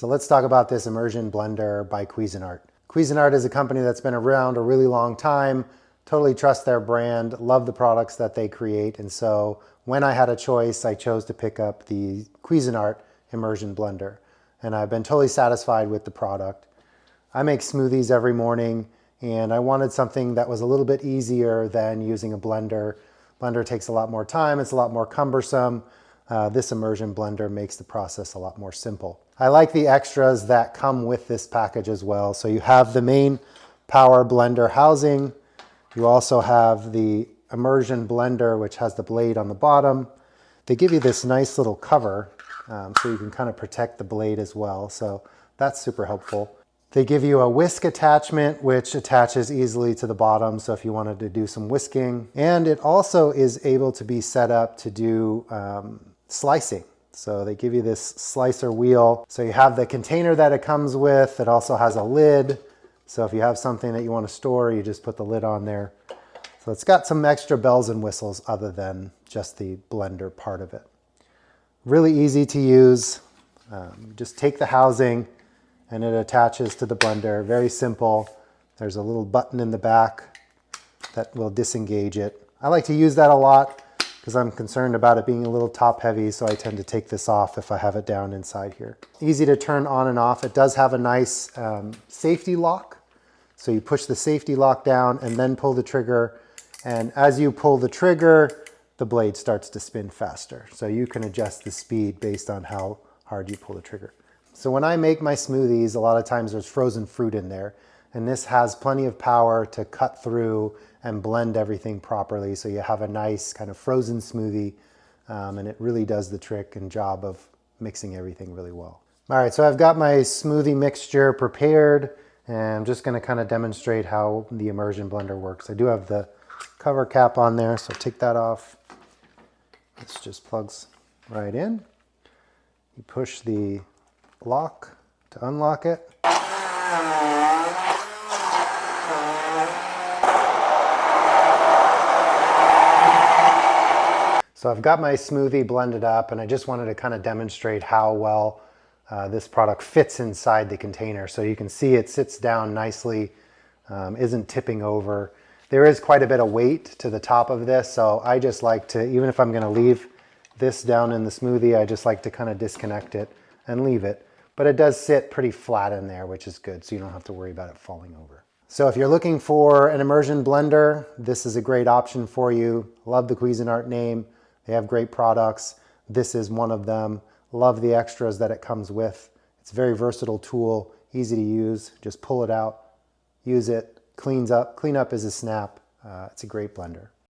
So let's talk about this Immersion blender by Cuisinart. Cuisinart is a company that's been around a really long time, totally trust their brand, love the products that they create. And so when I had a choice, I chose to pick up the Cuisinart Immersion blender. And I've been totally satisfied with the product. I make smoothies every morning, and I wanted something that was a little bit easier than using a blender. Blender takes a lot more time, it's a lot more cumbersome. This Immersion blender makes the process a lot more simple. I like the extras that come with this package as well. So you have the main power blender housing. You also have the Immersion blender, which has the blade on the bottom. They give you this nice little cover, so you can kind of protect the blade as well. So that's super helpful. They give you a whisk attachment, which attaches easily to the bottom. So if you wanted to do some whisking, and it also is able to be set up to do slicing. So they give you this slicer wheel. So you have the container that it comes with. It also has a lid. So if you have something that you want to store, you just put the lid on there. So it's got some extra bells and whistles other than just the blender part of it. Really easy to use. Just take the housing and it attaches to the blender. Very simple. There's a little button in the back that will disengage it. I like to use that a lot because I'm concerned about it being a little top heavy, so I tend to take this off if I have it down inside here. Easy to turn on and off. It does have a nice safety lock. So you push the safety lock down and then pull the trigger. And as you pull the trigger, the blade starts to spin faster. So you can adjust the speed based on how hard you pull the trigger. So when I make my smoothies, a lot of times there's frozen fruit in there. And this has plenty of power to cut through and blend everything properly. So you have a nice kind of frozen smoothie, and it really does the trick and job of mixing everything really well. All right, so I've got my smoothie mixture prepared, and I'm just gonna kind of demonstrate how the Immersion blender works. I do have the cover cap on there, so take that off. This just plugs right in. You push the lock to unlock it. So I've got my smoothie blended up, and I just wanted to kind of demonstrate how well this product fits inside the container. So you can see it sits down nicely, isn't tipping over. There is quite a bit of weight to the top of this, so I just like to, even if I'm gonna leave this down in the smoothie, I just like to kind of disconnect it and leave it. But it does sit pretty flat in there, which is good, so you don't have to worry about it falling over. So if you're looking for an Immersion blender, this is a great option for you. Love the Cuisinart name. They have great products. This is one of them. Love the extras that it comes with. It's a very versatile tool, easy to use. Just pull it out, use it, clean up is a snap. It's a great blender.